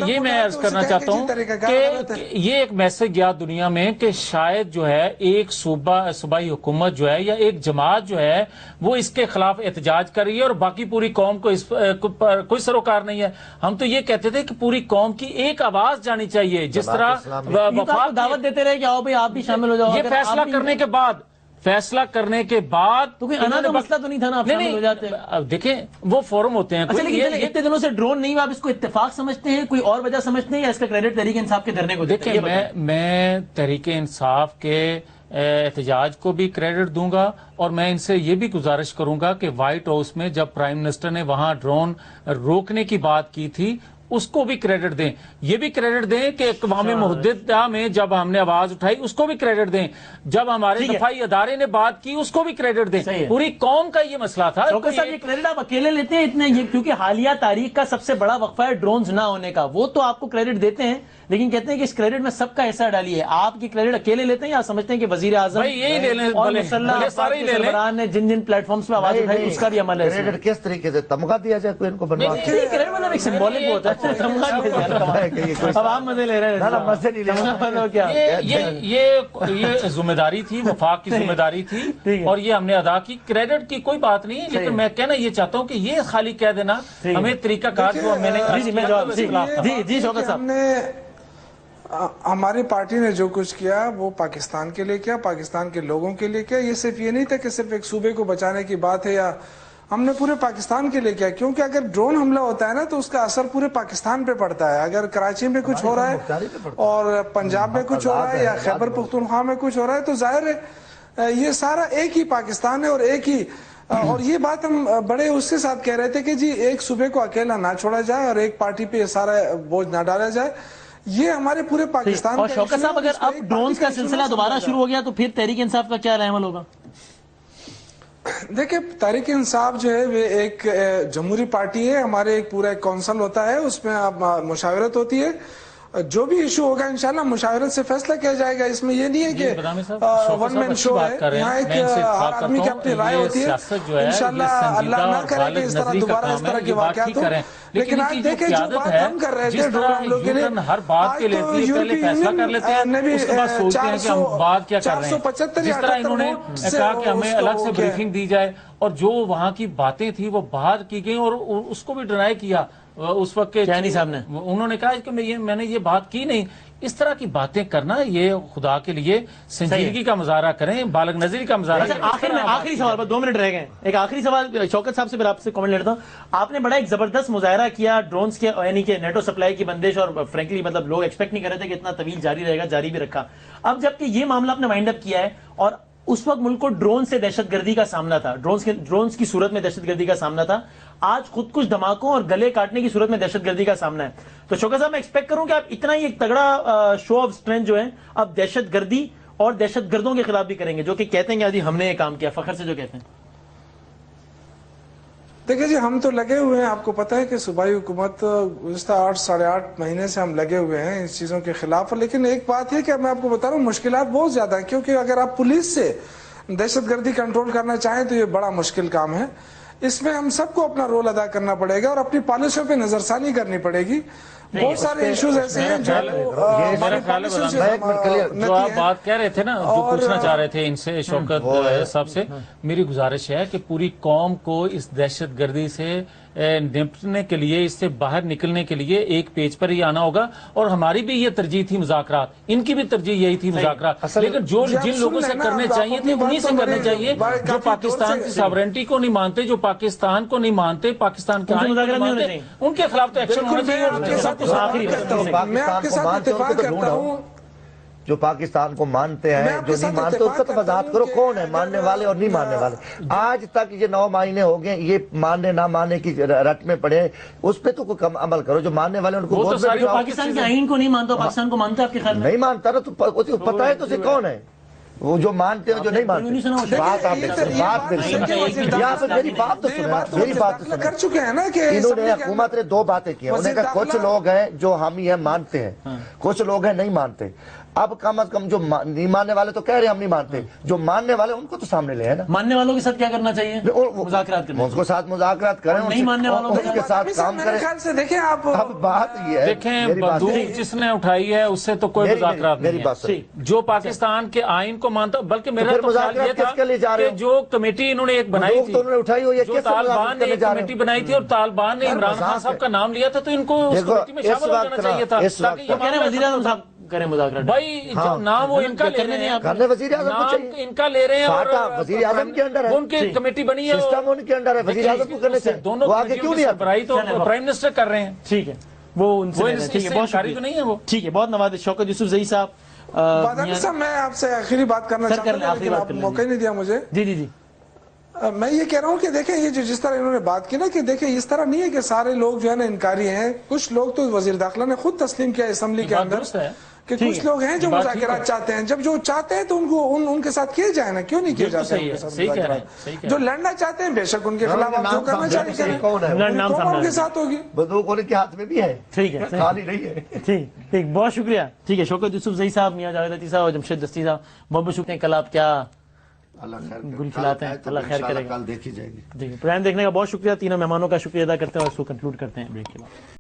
یہ میں عرض کرنا چاہتا ہوں کہ یہ ایک میسج گیا دنیا میں کہ شاید جو ہے ایک صوبائی حکومت جو ہے یا ایک جماعت جو ہے وہ اس کے خلاف احتجاج کر رہی ہے اور باقی پوری قوم کو اس پر کوئی سروکار نہیں ہے. ہم تو یہ کہتے تھے کہ پوری قوم کی ایک آواز جانی چاہیے, جس طرح وفاق دعوت دیتے رہے کہ آؤ بھائی آپ بھی شامل ہو جاؤ. یہ فیصلہ کرنے کے بعد تو کوئی انا کا مسئلہ تو نہیں تھا نا, آپ شامل ہو جاتے. دیکھیں وہ فورم ہوتے ہیں. اچھا لیکن اتنے دنوں سے ڈرون نہیں ہوا, آپ اس کو اتفاق سمجھتے ہیں, کوئی اور وجہ سمجھتے ہیں, یا اس کا کریڈٹ تحریک انصاف کے دھرنے کو دیتے ہیں؟ دیکھیں میں تحریک انصاف کے احتجاج کو بھی کریڈٹ دوں گا, اور میں ان سے یہ بھی گزارش کروں گا کہ وائٹ ہاؤس میں جب پرائم منسٹر نے وہاں ڈرون روکنے کی بات کی تھی اس کو بھی کریڈٹ دیں. یہ بھی کریڈٹ دیں کہ اقوام متحدہ میں جب ہم نے آواز اٹھائی اس کو بھی کریڈٹ دیں, جب ہمارے دفاعی ادارے نے بات کی اس کو بھی کریڈٹ دیں. پوری قوم کا یہ مسئلہ تھا. شوکت صاحب یہ کریڈٹ آپ اکیلے لیتے ہیں اتنے, کیونکہ حالیہ تاریخ کا سب سے بڑا وقفہ ہے ڈرونز نہ ہونے کا, وہ تو آپ کو کریڈٹ دیتے ہیں لیکن کہتے ہیں کہ اس کریڈٹ میں سب کا حصہ ڈالیے. آپ کی کریڈٹ اکیلے لیتے ہیں یا سمجھتے ہیں کہ وزیر اعظم اور مسلح افراد کے سربراہان نے جن پلیٹ فارمس پہ آواز اٹھائی اس کا بھی عمل ہے؟ کریڈٹ کس طریقے سے تمغہ دیا جائے کوئی ان کو بنوا کے؟ کریڈٹ مطلب ایک سمبولک ہوتا ہے, تمغہ دیا جائے. اب آپ مزے لے رہے ہیں, مزے نہیں لے. یہ ذمہ داری تھی, وفاق کی ذمہ داری تھی, اور یہ ہم نے ادا کی. کریڈٹ کی کوئی بات نہیں, لیکن میں کہنا یہ چاہتا ہوں کہ یہ خالی کہہ دینا ہمیں طریقہ کار جو میں نے جی شوکت صاحب, ہماری پارٹی نے جو کچھ کیا وہ پاکستان کے لیے کیا, پاکستان کے لوگوں کے لیے کیا. یہ صرف یہ نہیں تھا کہ صرف ایک صوبے کو بچانے کی بات ہے, یا ہم نے پورے پاکستان کے لیے کیا, کیونکہ اگر ڈرون حملہ ہوتا ہے نا تو اس کا اثر پورے پاکستان پہ پڑتا ہے. اگر کراچی میں کچھ ہو رہا ہے اور پنجاب میں کچھ ہو رہا ہے یا خیبر پختونخوا میں کچھ ہو رہا ہے تو ظاہر ہے یہ سارا ایک ہی پاکستان ہے اور ایک ہی. اور یہ بات ہم بڑے اس کے ساتھ کہہ رہے تھے کہ جی ایک صوبے کو اکیلا نہ چھوڑا جائے اور ایک پارٹی پہ یہ سارا بوجھ نہ ڈالا جائے. یہ ہمارے پورے پاکستان. اور شوکت صاحب اگر اب ڈرونز کا سلسلہ دوبارہ شروع ہو گیا تو پھر تحریک انصاف کا کیا عمل ہوگا؟ دیکھیں تحریک انصاف جو ہے وہ ایک جمہوری پارٹی ہے, ہمارے ایک پورا ایک کونسل ہوتا ہے, اس میں اب مشاورت ہوتی ہے, جو بھی ایشو ہوگا انشاءاللہ مشاورت سے فیصلہ کیا جائے گا. اس میں یہ نہیں ہے کہ ون مین شو ہے, یہاں ایک ہر آدمی کی اپنی رائے ہوتی ہے. انشاءاللہ اللہ نہ کرے کہ اس طرح دوبارہ اس طرح کے واقعات ہو. لیکن آج دیکھیں جو بات ہم کر رہے تھے ڈرون حملوں کے لیے, آج تو یورپی یونین نے بھی 475 جس طرح انہوں نے کہا کہ ہمیں الگ سے بریفنگ دی جائے, اور جو وہاں کی باتیں تھی وہ باہر کی گئی, اور اس کو بھی ڈرائی کیا اس وقت کے چینی صاحب نے. انہوں نے کہا کہ میں نے یہ بات کی نہیں. اس طرح کی باتیں کرنا یہ خدا کے لیے سنجیدگی کا مظاہرہ کریں, بالغ نظری کا مظاہرہ کریں. آخری سوال پر 2 منٹ رہ گئے, ایک آخری سوال شوکت صاحب سے پھر آپ سے کامنٹ لیتا ہوں. آپ نے بڑا ایک زبردست مظاہرہ کیا ڈرونز کے, یعنی کہ نیٹو سپلائی کی بندش, اور فرینکلی مطلب لوگ ایکسپیکٹ نہیں کر رہے تھے کہ اتنا طویل جاری رہے گا, جاری بھی رکھا. اب جبکہ یہ معاملہ آپ نے وائنڈ اپ کیا ہے, اور اس وقت ملک کو ڈرون سے دہشت گردی کا سامنا تھا, ڈرونز کی صورت میں دہشت گردی کا سامنا تھا, آج خود کچھ دھماکوں اور گلے کاٹنے کی صورت میں دہشت گردی کا سامنا ہے. تو شوکت صاحب میں ایکسپیکٹ کروں کہ آپ اتنا ہی ایک تگڑا شو آف اسٹرینتھ جو ہے اب دہشت گردی اور دہشت گردوں کے خلاف بھی کریں گے, جو کہ کہتے ہیں کہ ہم نے یہ کام کیا, فخر سے جو کہتے ہیں. دیکھیں جی ہم تو لگے ہوئے ہیں, آپ کو پتہ ہے کہ صوبائی حکومت گزشتہ 8-8.5 مہینے سے ہم لگے ہوئے ہیں اس چیزوں کے خلاف. لیکن ایک بات ہے کہ میں آپ کو بتا رہا ہوں مشکلات بہت زیادہ ہیں, کیونکہ اگر آپ پولیس سے دہشت گردی کنٹرول کرنا چاہیں تو یہ بڑا مشکل کام ہے. اس میں ہم سب کو اپنا رول ادا کرنا پڑے گا اور اپنی پالیسیوں پہ نظر ثانی کرنی پڑے گی. بہت سارے ایشوز ایسے ہیں جو آپ بات کہہ رہے تھے نا, جو پوچھنا چاہ رہے تھے ان سے شوکت صاحب سے, میری گزارش ہے کہ پوری قوم کو اس دہشت گردی سے نپٹنے کے لیے، اس سے باہر نکلنے کے لیے ایک پیج پر ہی آنا ہوگا. اور ہماری بھی یہ ترجیح تھی مذاکرات، ان کی بھی ترجیح یہی تھی مذاکرات، لیکن جو جن لوگوں سے کرنے چاہیے تھے انہی سے کرنے چاہیے، جو پاکستان کی ساورنٹی کو نہیں مانتے، جو پاکستان کو نہیں مانتے، پاکستان کے آئین کو نہیں مانتے، ان کے خلاف تو ایکشن ہونا چاہیے. میں آپ کے ساتھ اتفاق کرتا ہوں. جو پاکستان کو مانتے ہیں، جو نہیں مانتے، اس کا تو وضاحت کرو کون ہے ماننے والے اور نہیں ماننے والے. آج تک یہ 9 مہینے ہو گئے، یہ ماننے نہ ماننے کی رٹ میں پڑے، اس پہ تو کوئی کم عمل کرو. جو ماننے والے ان کو پاکستان کے آئین کو نہیں مانتا، پاکستان کو مانتا ہے آپ کے خیال میں؟ نہیں مانتا نا، تو پتہ ہے تو اسے کون ہے وہ جو مانتے ہیں جو نہیں مانتے. بات آپ یہاں پہ میری بات تو سنیں، میری بات تو کر چکے ہیں نا کہ انہوں نے حکومت نے 2 باتیں کی ہیں. انہوں نے کہا کچھ لوگ ہیں جو ہم یہ مانتے ہیں، کچھ لوگ ہیں نہیں مانتے. اب کم از کم جو نہیں ماننے والے تو کہہ رہے ہیں ہم نہیں مانتے، جو ماننے والے ان کو تو سامنے لے ہے نا. ماننے والوں کے ساتھ کیا کرنا چاہیے؟ مذاکرات کریں، ان کے ساتھ مذاکرات کریں، نہیں ماننے والوں کے ساتھ کام کریں. خیال سے دیکھیں آپ، اب بات یہ ہے، دیکھیں بندوق جس نے اٹھائی ہے اس سے تو کوئی مذاکرات نہیں ہے. جو پاکستان کے آئین کو مانتا، بلکہ میرا تو خیال یہ تھا کہ جو کمیٹی انہوں نے ایک بنائی تھی، جو طالبان نے ایک کمیٹی بنائی تھی اور طالبان نے عمران خان صاحب کا نام لیا تھا، تو ان کو اس کمیٹی میں شامل ہو جانا چاہیے تھا. وزیر اعظم صاحب کریں مذاکرات. بھائی جو نام وہ ان کا لے رہے ہیں، وزیر اعظم کو نام ان کا لے رہے ہیں، اور وزیر اعظم کے انڈر ہے، ان کی کمیٹی بنی ہے، سسٹم ان کے انڈر ہے، وزیر اعظم کو کرنے چاہیے. دونوں وہ آگے کیوں نہیں سربراہی تو پرائم منسٹر کر رہے ہیں. ٹھیک ہے، وہ ان سے ٹھیک ہے، بہت شکریہ. نہیں ہے وہ. ٹھیک ہے، بہت نوازش. شوکت یوسف زئی صاحب، بادامی صاحب میں آپ سے آخری بات کرنا چاہتا ہوں، لیکن آپ موقع نہیں دیا مجھے. جی جی جی. میں یہ کہہ رہا ہوں کہ دیکھیں یہ جو جس طرح انہوں نے بات کی نا، کہ دیکھیں اس طرح نہیں ہے کہ سارے لوگ جو ہے نا انکاری ہیں. کچھ لوگ تو وزیر داخلہ نے خود تسلیم کیا اسمبلی کے اندر کہ کچھ لوگ ہیں جو مذاکرات چاہتے ہیں. جب جو چاہتے ہیں تو ان کو ان کے ساتھ کیے جائیں نا، کیوں نہیں کیے جاتے ہیں؟ جو لڑنا چاہتے ہیں بے شک ان کے خلاف آپ جو کرنا چاہیے کریں، کون ان کے ساتھ ہوگی. بندوق ان کے ہاتھ میں بھی ہے، ٹھیک ہے، خالی نہیں ہے. ٹھیک، بہت شکریہ. ٹھیک ہے، شوکت یوسف زئی صاحب، میاں جاوید عطی صاحب اور جمشید دستی صاحب، بہت بہت شکریہ. کل آپ کیا گل کھلاتے ہیں، اللہ خیر کرے گا. کل دیکھی جائے گی. پروگرام دیکھنے کا بہت شکریہ. تینوں مہمانوں کا شکریہ ادا کرتے ہیں اور اس کو کنکلوڈ کرتے ہیں بریک کے بعد.